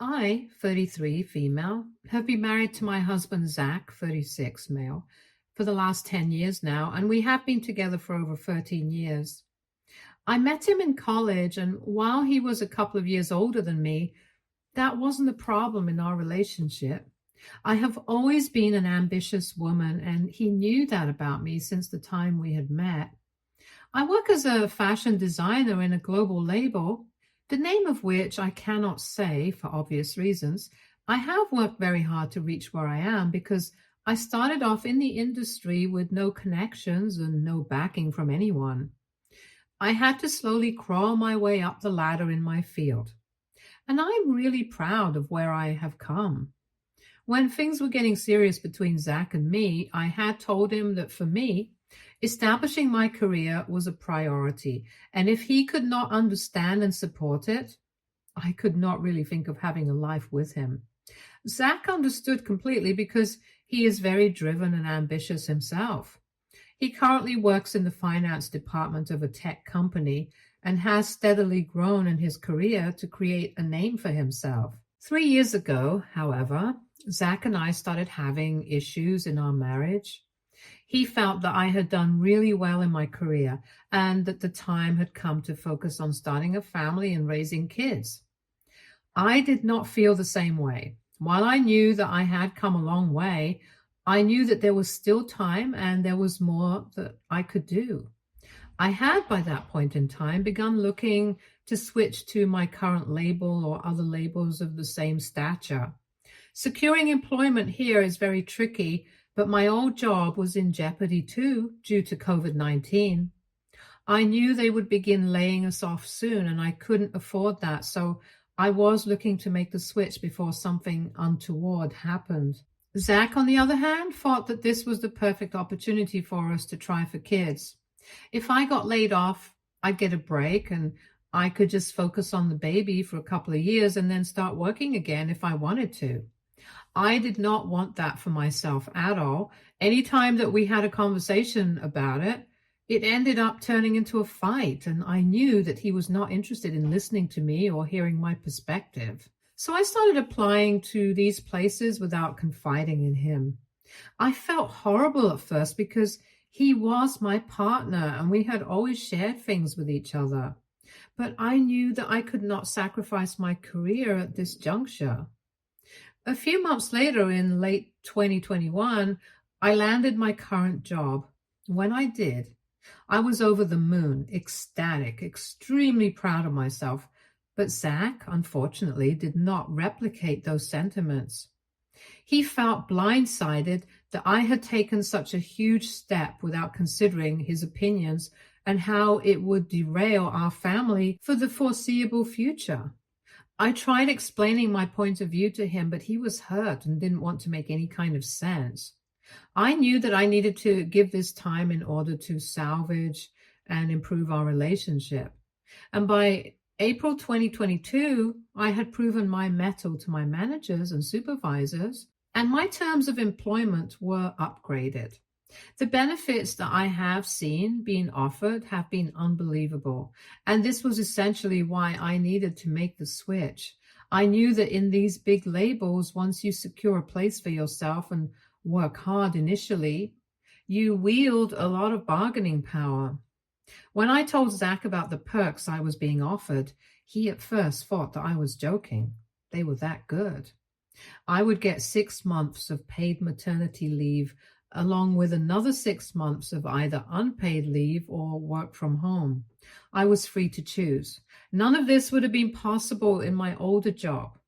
I, 33, female, have been married to my husband Zach, 36, male, for the last 10 years now, and we have been together for over 13 years. I met him in college, and while he was a couple of years older than me, that wasn't a problem in our relationship. I have always been an ambitious woman, and he knew that about me since the time we had met. I work as a fashion designer in a global label, the name of which I cannot say for obvious reasons. I have worked very hard to reach where I am because I started off in the industry with no connections and no backing from anyone. I had to slowly crawl my way up the ladder in my field. And I'm really proud of where I have come. When things were getting serious between Zach and me, I had told him that for me, establishing my career was a priority. And if he could not understand and support it, I could not really think of having a life with him. Zach understood completely because he is very driven and ambitious himself. He currently works in the finance department of a tech company and has steadily grown in his career to create a name for himself. 3 years ago, however, Zach and I started having issues in our marriage. He felt that I had done really well in my career and that the time had come to focus on starting a family and raising kids. I did not feel the same way. While I knew that I had come a long way, I knew that there was still time and there was more that I could do. I had, by that point in time, begun looking to switch to my current label or other labels of the same stature. Securing employment here is very tricky, but my old job was in jeopardy too due to COVID-19. I knew they would begin laying us off soon, and I couldn't afford that, so I was looking to make the switch before something untoward happened. Zach, on the other hand, thought that this was the perfect opportunity for us to try for kids. If I got laid off, I'd get a break and I could just focus on the baby for a couple of years and then start working again if I wanted to. I did not want that for myself at all. Anytime that we had a conversation about it, it ended up turning into a fight, and I knew that he was not interested in listening to me or hearing my perspective. So I started applying to these places without confiding in him. I felt horrible at first because he was my partner and we had always shared things with each other. But I knew that I could not sacrifice my career at this juncture. A few months later, in late 2021, I landed my current job. When I did, I was over the moon, ecstatic, extremely proud of myself. But Zach, unfortunately, did not replicate those sentiments. He felt blindsided that I had taken such a huge step without considering his opinions and how it would derail our family for the foreseeable future. I tried explaining my point of view to him, but he was hurt and didn't want to make any kind of sense. I knew that I needed to give this time in order to salvage and improve our relationship. And by April 2022, I had proven my mettle to my managers and supervisors, and my terms of employment were upgraded. The benefits that I have seen being offered have been unbelievable, and this was essentially why I needed to make the switch. I knew that in these big labels, once you secure a place for yourself and work hard initially, you wield a lot of bargaining power. When I told Zach about the perks I was being offered, he at first thought that I was joking. They were that good. I would get 6 months of paid maternity leave, along with another 6 months of either unpaid leave or work from home. I was free to choose. None of this would have been possible in my older job.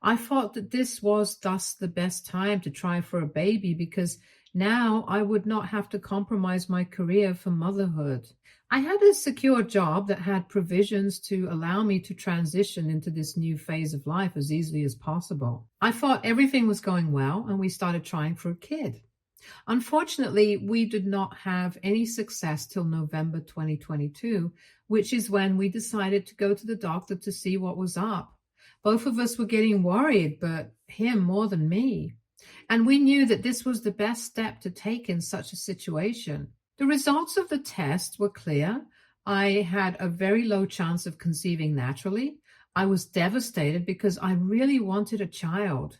I thought that this was thus the best time to try for a baby because now I would not have to compromise my career for motherhood. I had a secure job that had provisions to allow me to transition into this new phase of life as easily as possible. I thought everything was going well, and we started trying for a kid. Unfortunately, we did not have any success till November 2022, which is when we decided to go to the doctor to see what was up. Both of us were getting worried, but him more than me. And we knew that this was the best step to take in such a situation. The results of the test were clear. I had a very low chance of conceiving naturally. I was devastated because I really wanted a child.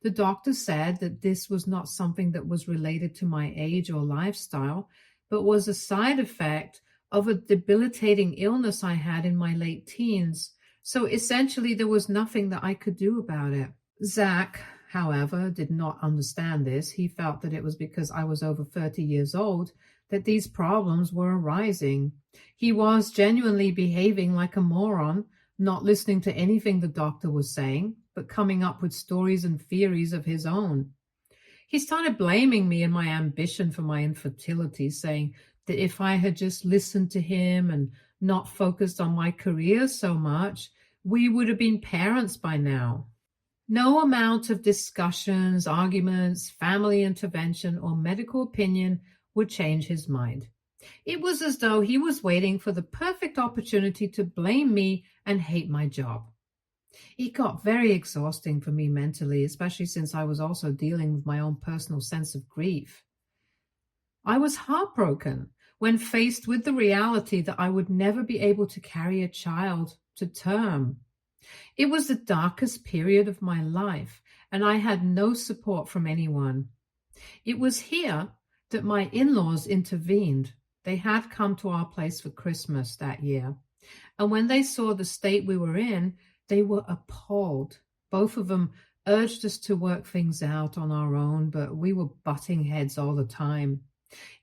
The doctor said that this was not something that was related to my age or lifestyle, but was a side effect of a debilitating illness I had in my late teens. So essentially, there was nothing that I could do about it. Zach, however, did not understand this. He felt that it was because I was over 30 years old that these problems were arising. He was genuinely behaving like a moron, not listening to anything the doctor was saying, but coming up with stories and theories of his own. He started blaming me and my ambition for my infertility, saying that if I had just listened to him and not focused on my career so much, we would have been parents by now. No amount of discussions, arguments, family intervention, or medical opinion would change his mind. It was as though he was waiting for the perfect opportunity to blame me and hate my job. It got very exhausting for me mentally, especially since I was also dealing with my own personal sense of grief. I was heartbroken when faced with the reality that I would never be able to carry a child to term. It was the darkest period of my life, and I had no support from anyone. It was here that my in-laws intervened. They had come to our place for Christmas that year, and when they saw the state we were in, they were appalled. Both of them urged us to work things out on our own, but we were butting heads all the time.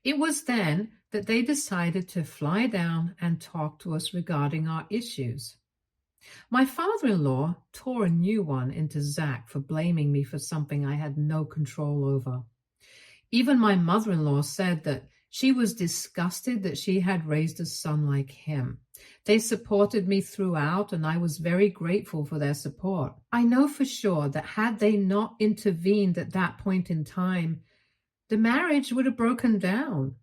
It was then that they decided to fly down and talk to us regarding our issues. My father-in-law tore a new one into Zach for blaming me for something I had no control over. Even my mother-in-law said that she was disgusted that she had raised a son like him. They supported me throughout, and I was very grateful for their support. I know for sure that had they not intervened at that point in time, the marriage would have broken down.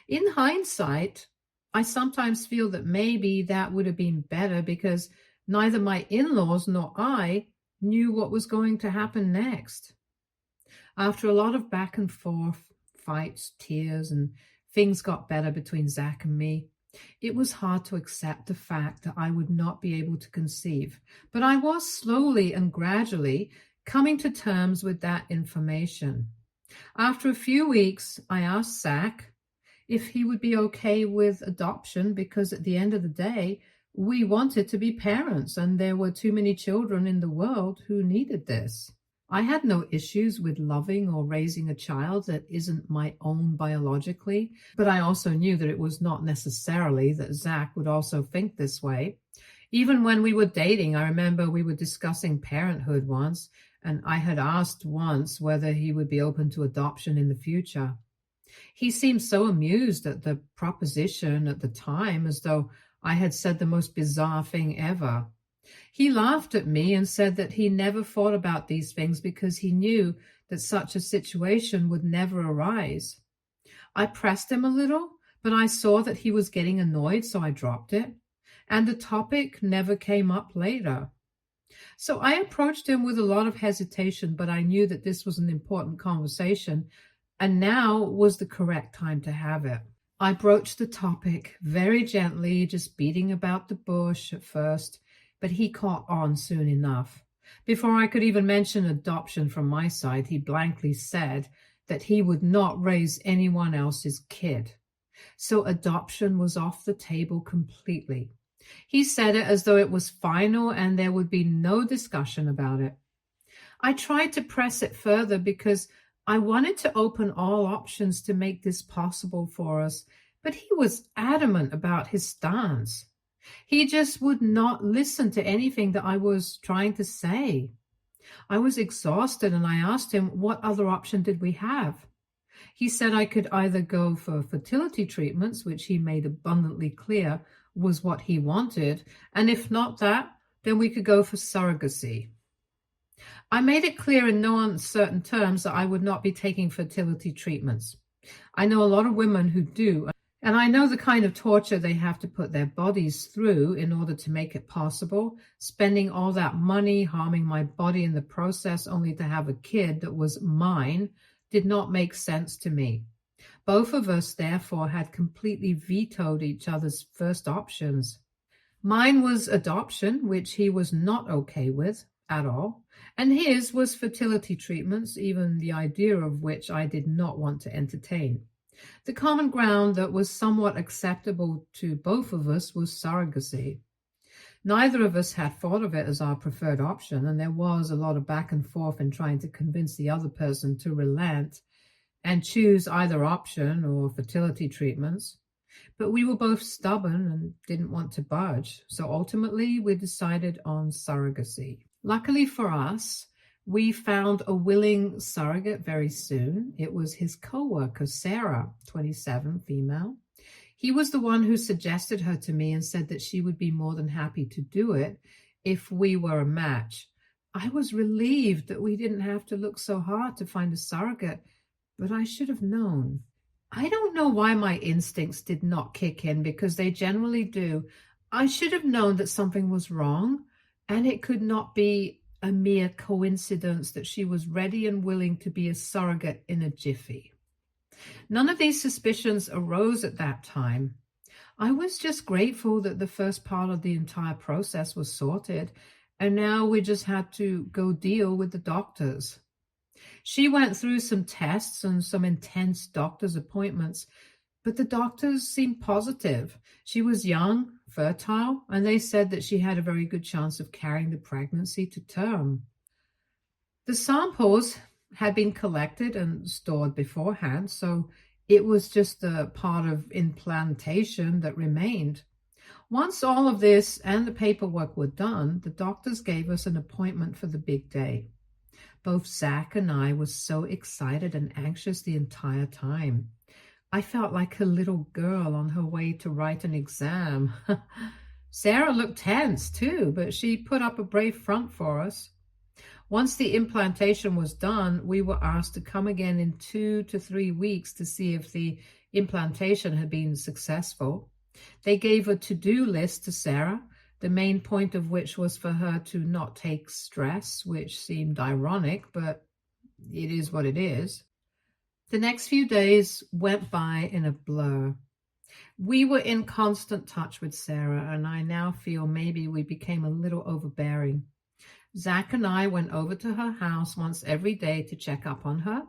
In hindsight, I sometimes feel that maybe that would have been better because neither my in-laws nor I knew what was going to happen next. After a lot of back and forth, fights, tears, and things got better between Zach and me, it was hard to accept the fact that I would not be able to conceive. But I was slowly and gradually coming to terms with that information. After a few weeks, I asked Zach if he would be okay with adoption because at the end of the day, we wanted to be parents and there were too many children in the world who needed this. I had no issues with loving or raising a child that isn't my own biologically, but I also knew that it was not necessarily that Zach would also think this way. Even when we were dating, I remember we were discussing parenthood once, and I had asked once whether he would be open to adoption in the future. He seemed so amused at the proposition at the time, as though I had said the most bizarre thing ever. He laughed at me and said that he never thought about these things because he knew that such a situation would never arise. I pressed him a little, but I saw that he was getting annoyed, so I dropped it, and the topic never came up later. So I approached him with a lot of hesitation, but I knew that this was an important conversation, and now was the correct time to have it. I broached the topic very gently, just beating about the bush at first, but he caught on soon enough. Before I could even mention adoption from my side, he blankly said that he would not raise anyone else's kid. So adoption was off the table completely. He said it as though it was final and there would be no discussion about it. I tried to press it further because I wanted to open all options to make this possible for us, but he was adamant about his stance. He just would not listen to anything that I was trying to say. I was exhausted and I asked him, what other option did we have? He said I could either go for fertility treatments, which he made abundantly clear was what he wanted, and if not that, then we could go for surrogacy. I made it clear in no uncertain terms that I would not be taking fertility treatments. I know a lot of women who do, and I know the kind of torture they have to put their bodies through in order to make it possible. Spending all that money, harming my body in the process only to have a kid that was mine did not make sense to me. Both of us, therefore, had completely vetoed each other's first options. Mine was adoption, which he was not okay with at all, and his was fertility treatments, even the idea of which I did not want to entertain. The common ground that was somewhat acceptable to both of us was surrogacy. Neither of us had thought of it as our preferred option, and there was a lot of back and forth in trying to convince the other person to relent and choose either option or fertility treatments. But we were both stubborn and didn't want to budge, so ultimately we decided on surrogacy. Luckily for us, we found a willing surrogate very soon. It was his co-worker, Sarah, 27, female. He was the one who suggested her to me and said that she would be more than happy to do it if we were a match. I was relieved that we didn't have to look so hard to find a surrogate, but I should have known. I don't know why my instincts did not kick in, because they generally do. I should have known that something was wrong, and it could not be a mere coincidence that she was ready and willing to be a surrogate in a jiffy. None of these suspicions arose at that time. I was just grateful that the first part of the entire process was sorted, and now we just had to go deal with the doctors. She went through some tests and some intense doctor's appointments, but the doctors seemed positive. She was young, fertile, and they said that she had a very good chance of carrying the pregnancy to term. The samples had been collected and stored beforehand, so it was just a part of implantation that remained. Once all of this and the paperwork were done, the doctors gave us an appointment for the big day. Both Zach and I were so excited and anxious the entire time. I felt like a little girl on her way to write an exam. Sarah looked tense too, but she put up a brave front for us. Once the implantation was done, we were asked to come again in 2 to 3 weeks to see if the implantation had been successful. They gave a to-do list to Sarah, the main point of which was for her to not take stress, which seemed ironic, but it is what it is. The next few days went by in a blur. We were in constant touch with Sarah, and I now feel maybe we became a little overbearing. Zach and I went over to her house once every day to check up on her.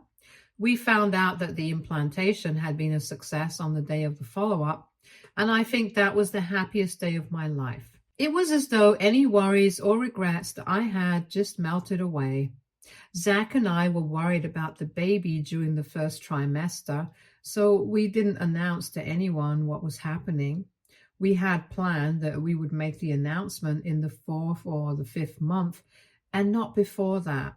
We found out that the implantation had been a success on the day of the follow-up, and I think that was the happiest day of my life. It was as though any worries or regrets that I had just melted away. Zach and I were worried about the baby during the first trimester, so we didn't announce to anyone what was happening. We had planned that we would make the announcement in the 4th or the 5th month, and not before that.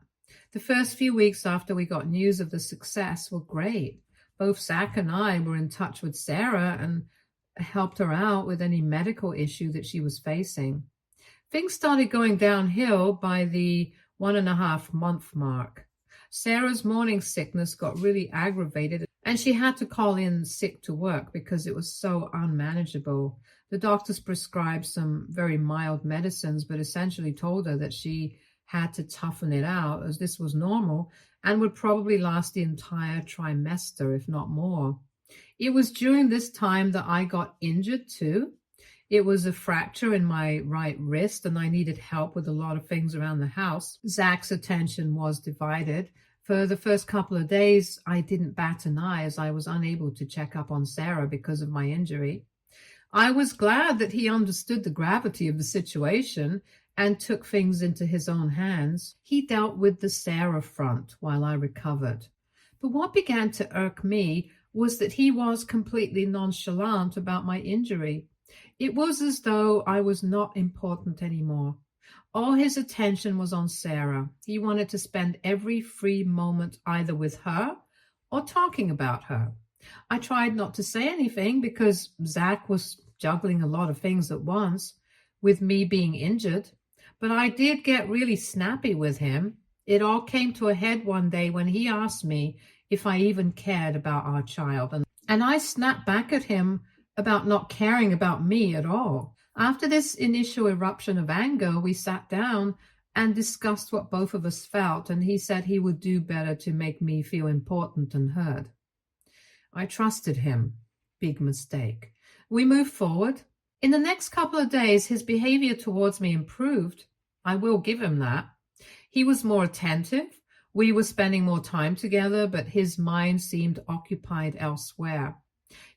The first few weeks after we got news of the success were great. Both Zach and I were in touch with Sarah and helped her out with any medical issue that she was facing. Things started going downhill by the 1.5 month mark. Sarah's morning sickness got really aggravated, and she had to call in sick to work because it was so unmanageable. The doctors prescribed some very mild medicines, but essentially told her that she had to toughen it out, as this was normal and would probably last the entire trimester, if not more. It was during this time that I got injured too. It was a fracture in my right wrist, and I needed help with a lot of things around the house. Zach's attention was divided. For the first couple of days, I didn't bat an eye as I was unable to check up on Sarah because of my injury. I was glad that he understood the gravity of the situation and took things into his own hands. He dealt with the Sarah front while I recovered. But what began to irk me was that he was completely nonchalant about my injury. It was as though I was not important anymore. All his attention was on Sarah. He wanted to spend every free moment either with her or talking about her. I tried not to say anything because Zach was juggling a lot of things at once, with me being injured. But I did get really snappy with him. It all came to a head one day when he asked me if I even cared about our child. And I snapped back at him about not caring about me at all. After this initial eruption of anger, we sat down and discussed what both of us felt, and he said he would do better to make me feel important and heard. I trusted him. Big mistake. We moved forward. In the next couple of days, his behavior towards me improved. I will give him that. He was more attentive. We were spending more time together, but his mind seemed occupied elsewhere.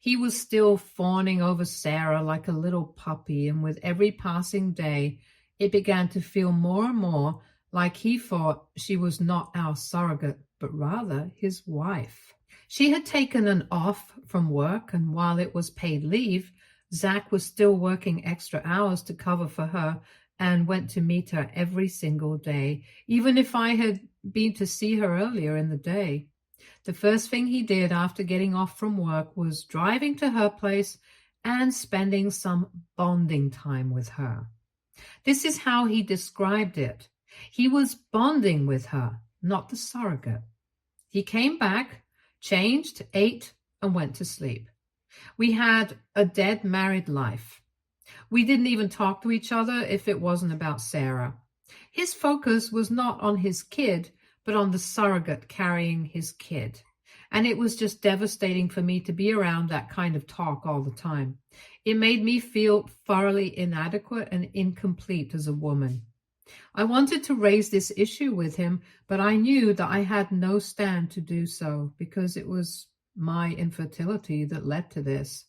He was still fawning over Sarah like a little puppy, and with every passing day, it began to feel more and more like he thought she was not our surrogate, but rather his wife. She had taken an off from work, and while it was paid leave, Zach was still working extra hours to cover for her and went to meet her every single day, even if I had been to see her earlier in the day. The first thing he did after getting off from work was driving to her place and spending some bonding time with her. This is how he described it. He was bonding with her, not the surrogate. He came back, changed, ate, and went to sleep. We had a dead married life. We didn't even talk to each other if it wasn't about Sarah. His focus was not on his kid, but on the surrogate carrying his kid. And it was just devastating for me to be around that kind of talk all the time. It made me feel thoroughly inadequate and incomplete as a woman. I wanted to raise this issue with him, but I knew that I had no stand to do so because it was my infertility that led to this.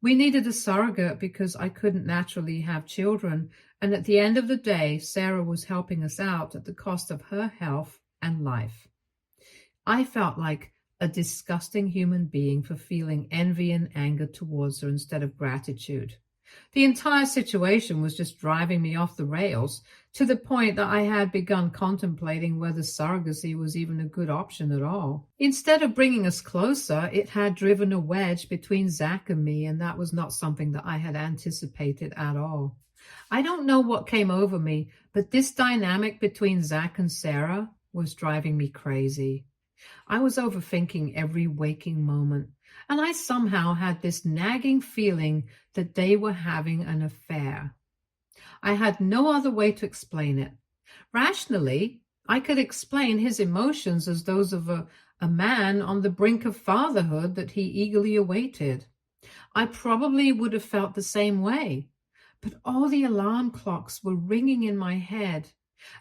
We needed a surrogate because I couldn't naturally have children, and at the end of the day, Sarah was helping us out at the cost of her health and life. I felt like a disgusting human being for feeling envy and anger towards her instead of gratitude. The entire situation was just driving me off the rails to the point that I had begun contemplating whether surrogacy was even a good option at all. Instead of bringing us closer, it had driven a wedge between Zach and me, and that was not something that I had anticipated at all. I don't know what came over me, but this dynamic between Zach and Sarah was driving me crazy. I was overthinking every waking moment, and I somehow had this nagging feeling that they were having an affair. I had no other way to explain it. Rationally, I could explain his emotions as those of a man on the brink of fatherhood that he eagerly awaited. I probably would have felt the same way, but all the alarm clocks were ringing in my head,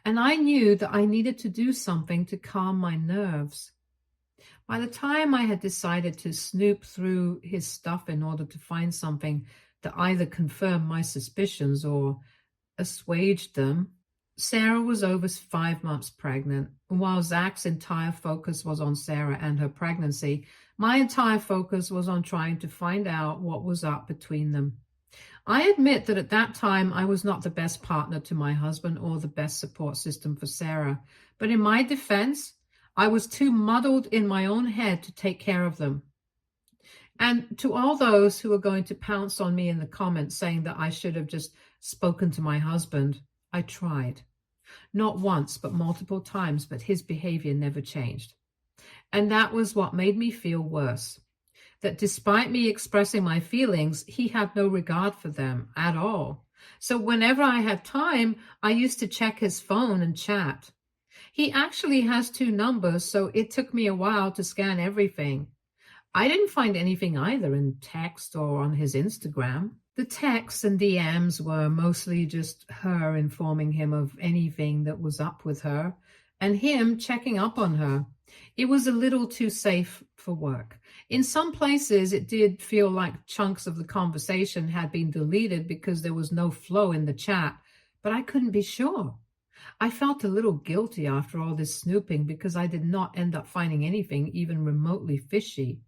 and I knew that I needed to do something to calm my nerves. By the time I had decided to snoop through his stuff in order to find something that either confirmed my suspicions or assuaged them, Sarah was over 5 months pregnant. While Zach's entire focus was on Sarah and her pregnancy, my entire focus was on trying to find out what was up between them. I admit that at that time I was not the best partner to my husband or the best support system for Sarah, but in my defense, I was too muddled in my own head to take care of them. And to all those who are going to pounce on me in the comments saying that I should have just spoken to my husband, I tried. Not once, but multiple times, but his behavior never changed. And that was what made me feel worse. That despite me expressing my feelings, he had no regard for them at all. So whenever I had time, I used to check his phone and chat. He actually has 2 numbers, so it took me a while to scan everything. I didn't find anything either in text or on his Instagram. The texts and DMs were mostly just her informing him of anything that was up with her and him checking up on her. It was a little too safe for work. In some places, it did feel like chunks of the conversation had been deleted because there was no flow in the chat, but I couldn't be sure. I felt a little guilty after all this snooping because I did not end up finding anything even remotely fishy.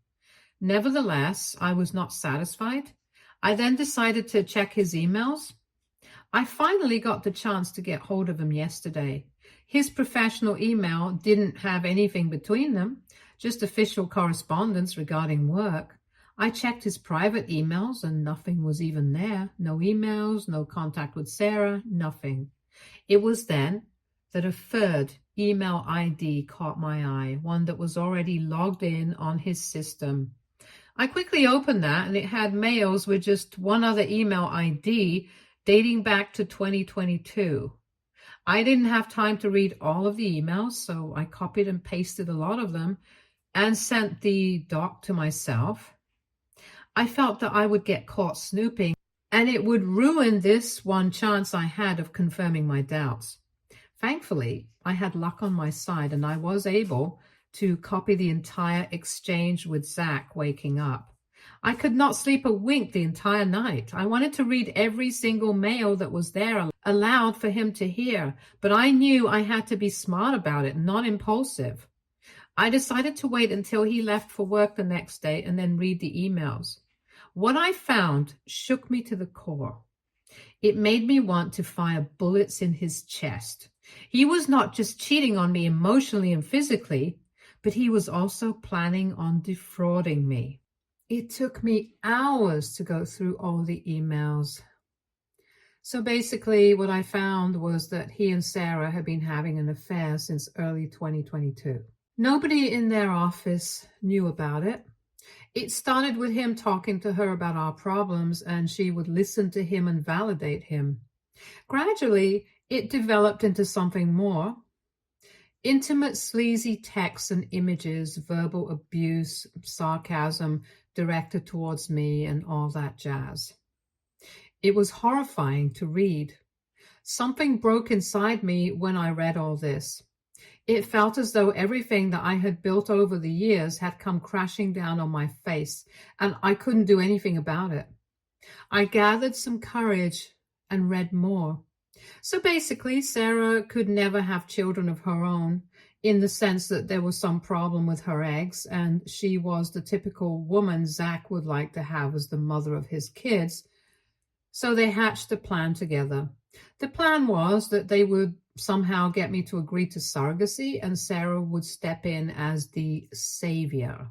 Nevertheless, I was not satisfied. I then decided to check his emails. I finally got the chance to get hold of him yesterday. His professional email didn't have anything between them, just official correspondence regarding work. I checked his private emails and nothing was even there. No emails, no contact with Sarah, nothing. It was then that a third email ID caught my eye, one that was already logged in on his system. I quickly opened that and it had mails with just one other email ID dating back to 2022. I didn't have time to read all of the emails, so I copied and pasted a lot of them and sent the doc to myself. I felt that I would get caught snooping and it would ruin this one chance I had of confirming my doubts. Thankfully, I had luck on my side, and I was able to copy the entire exchange with Zach waking up. I could not sleep a wink the entire night. I wanted to read every single mail that was there aloud for him to hear, but I knew I had to be smart about it, not impulsive. I decided to wait until he left for work the next day and then read the emails. What I found shook me to the core. It made me want to fire bullets in his chest. He was not just cheating on me emotionally and physically, but he was also planning on defrauding me. It took me hours to go through all the emails. So basically, what I found was that he and Sarah had been having an affair since early 2022. Nobody in their office knew about it. It started with him talking to her about our problems, and she would listen to him and validate him. Gradually, it developed into something more. Intimate, sleazy texts and images, verbal abuse, sarcasm directed towards me, and all that jazz. It was horrifying to read. Something broke inside me when I read all this. It felt as though everything that I had built over the years had come crashing down on my face, and I couldn't do anything about it. I gathered some courage and read more. So basically, Sarah could never have children of her own, in the sense that there was some problem with her eggs, and she was the typical woman Zach would like to have as the mother of his kids. So they hatched a plan together. The plan was that they would somehow get me to agree to surrogacy, and Sarah would step in as the savior.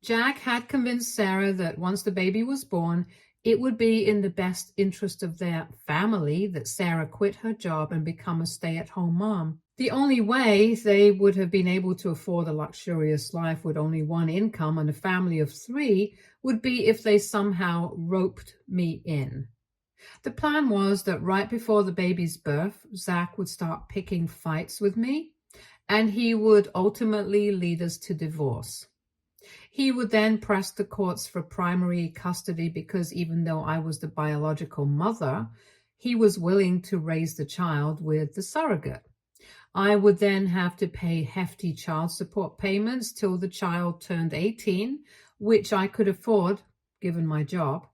Jack had convinced Sarah that once the baby was born, it would be in the best interest of their family that Sarah quit her job and become a stay-at-home mom. The only way they would have been able to afford a luxurious life with only one income and a family of 3 would be if they somehow roped me in. The plan was that right before the baby's birth, Zach would start picking fights with me, and he would ultimately lead us to divorce. He would then press the courts for primary custody because even though I was the biological mother, he was willing to raise the child with the surrogate. I would then have to pay hefty child support payments till the child turned 18, which I could afford given my job.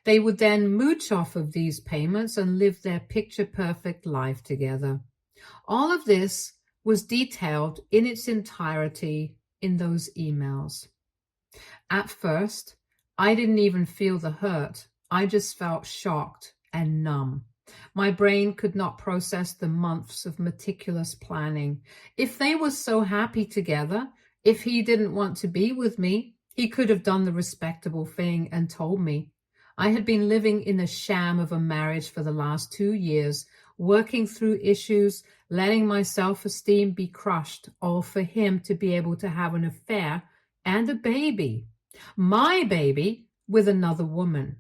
They would then mooch off of these payments and live their picture-perfect life together. All of this was detailed in its entirety in those emails. At first, I didn't even feel the hurt. I just felt shocked and numb. My brain could not process the months of meticulous planning. If they were so happy together, if he didn't want to be with me, he could have done the respectable thing and told me. I had been living in a sham of a marriage for the last 2 years, working through issues, letting my self-esteem be crushed, all for him to be able to have an affair and a baby. My baby with another woman.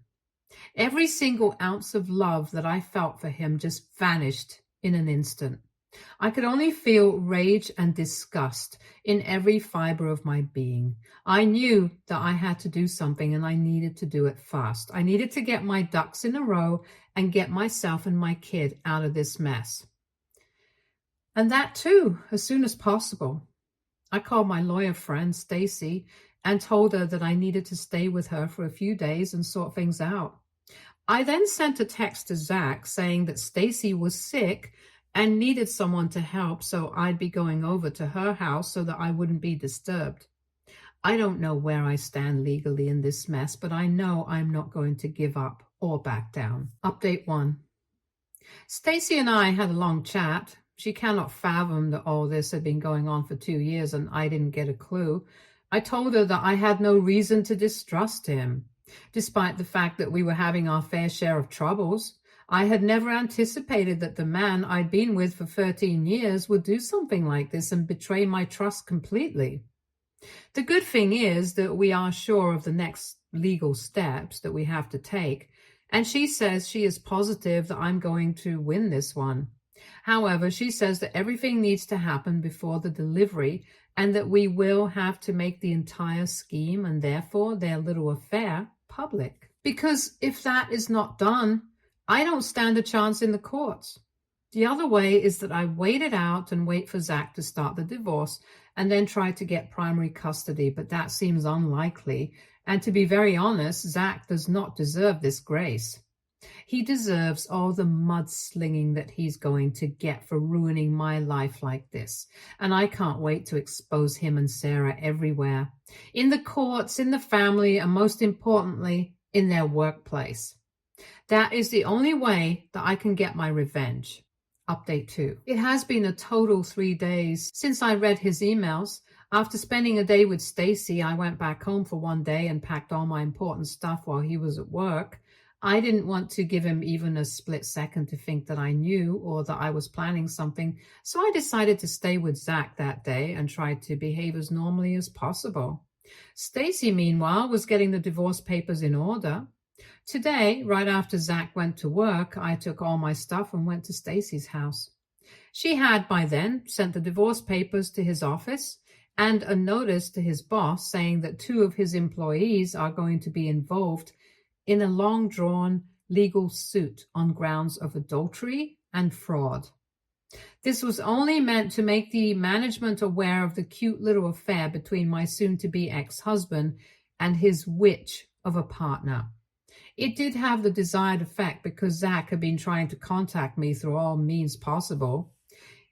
Every single ounce of love that I felt for him just vanished in an instant. I could only feel rage and disgust in every fiber of my being. I knew that I had to do something, and I needed to do it fast. I needed to get my ducks in a row and get myself and my kid out of this mess. And that too, as soon as possible. I called my lawyer friend, Stacy, and told her that I needed to stay with her for a few days and sort things out. I then sent a text to Zach saying that Stacy was sick and needed someone to help, so I'd be going over to her house so that I wouldn't be disturbed. I don't know where I stand legally in this mess, but I know I'm not going to give up or back down. Update 1. Stacy and I had a long chat. She cannot fathom that all this had been going on for 2 years and I didn't get a clue. I told her that I had no reason to distrust him. Despite the fact that we were having our fair share of troubles, I had never anticipated that the man I'd been with for 13 years would do something like this and betray my trust completely. The good thing is that we are sure of the next legal steps that we have to take, and she says she is positive that I'm going to win this one. However, she says that everything needs to happen before the delivery and that we will have to make the entire scheme and therefore their little affair public. Because if that is not done, I don't stand a chance in the courts. The other way is that I wait it out and wait for Zach to start the divorce and then try to get primary custody, but that seems unlikely. And to be very honest, Zach does not deserve this grace. He deserves all the mudslinging that he's going to get for ruining my life like this. And I can't wait to expose him and Sarah everywhere. In the courts, in the family, and most importantly, in their workplace. That is the only way that I can get my revenge. Update 2. It has been a total 3 days since I read his emails. After spending a day with Stacy, I went back home for 1 day and packed all my important stuff while he was at work. I didn't want to give him even a split second to think that I knew or that I was planning something, so I decided to stay with Zach that day and tried to behave as normally as possible. Stacy, meanwhile, was getting the divorce papers in order. Today, right after Zach went to work, I took all my stuff and went to Stacy's house. She had by then sent the divorce papers to his office and a notice to his boss saying that 2 of his employees are going to be involved in a long-drawn legal suit on grounds of adultery and fraud. This was only meant to make the management aware of the cute little affair between my soon-to-be ex-husband and his witch of a partner. It did have the desired effect because Zach had been trying to contact me through all means possible.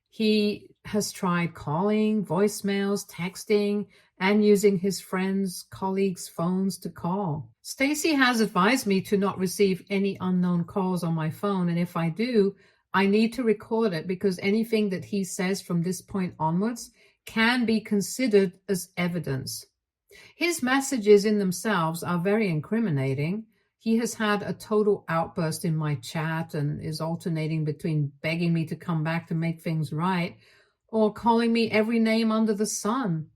He has tried calling, voicemails, texting, and using his friends' colleagues' phones to call. Stacy has advised me to not receive any unknown calls on my phone, and if I do, I need to record it because anything that he says from this point onwards can be considered as evidence. His messages in themselves are very incriminating. He has had a total outburst in my chat and is alternating between begging me to come back to make things right or calling me every name under the sun.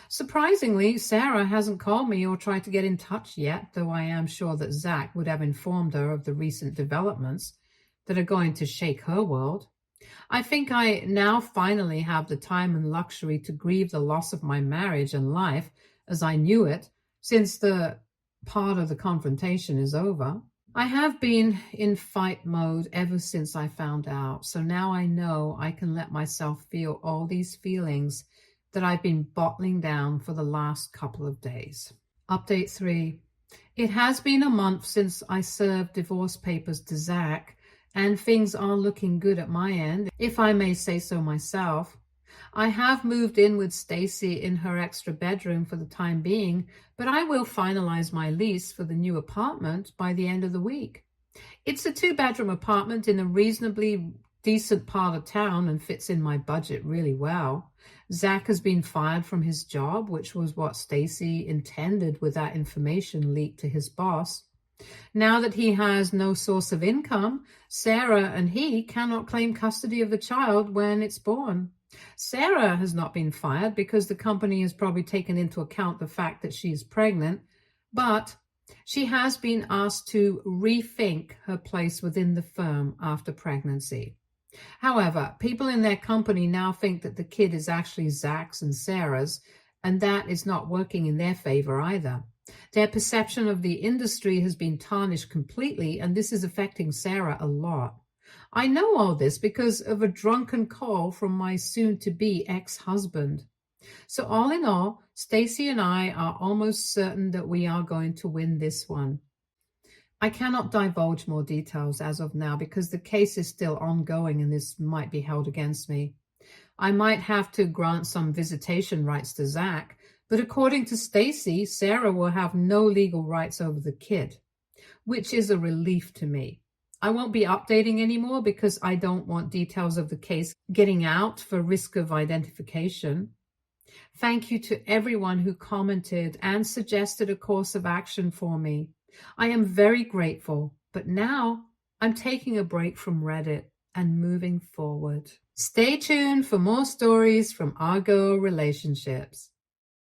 Surprisingly, Sarah hasn't called me or tried to get in touch yet, though I am sure that Zach would have informed her of the recent developments that are going to shake her world. I think I now finally have the time and luxury to grieve the loss of my marriage and life as I knew it, since the part of the confrontation is over. I have been in fight mode ever since I found out, so now I know I can let myself feel all these feelings that I've been bottling down for the last couple of days. Update 3. It has been a month since I served divorce papers to Zach, and things are looking good at my end, if I may say so myself. I have moved in with Stacy in her extra bedroom for the time being, but I will finalize my lease for the new apartment by the end of the week. It's a 2-bedroom apartment in a reasonably decent part of town and fits in my budget really well. Zach has been fired from his job, which was what Stacy intended with that information leaked to his boss. Now that he has no source of income, Sarah and he cannot claim custody of the child when it's born. Sarah has not been fired because the company has probably taken into account the fact that she is pregnant, but she has been asked to rethink her place within the firm after pregnancy. However, people in their company now think that the kid is actually Zach's and Sarah's, and that is not working in their favor either. Their perception of the industry has been tarnished completely, and this is affecting Sarah a lot. I know all this because of a drunken call from my soon-to-be ex-husband. So all in all, Stacy and I are almost certain that we are going to win this one. I cannot divulge more details as of now because the case is still ongoing and this might be held against me. I might have to grant some visitation rights to Zach, but according to Stacy, Sarah will have no legal rights over the kid, which is a relief to me. I won't be updating anymore because I don't want details of the case getting out for risk of identification. Thank you to everyone who commented and suggested a course of action for me. I am very grateful, but now I'm taking a break from Reddit and moving forward. Stay tuned for more stories from our girl relationships.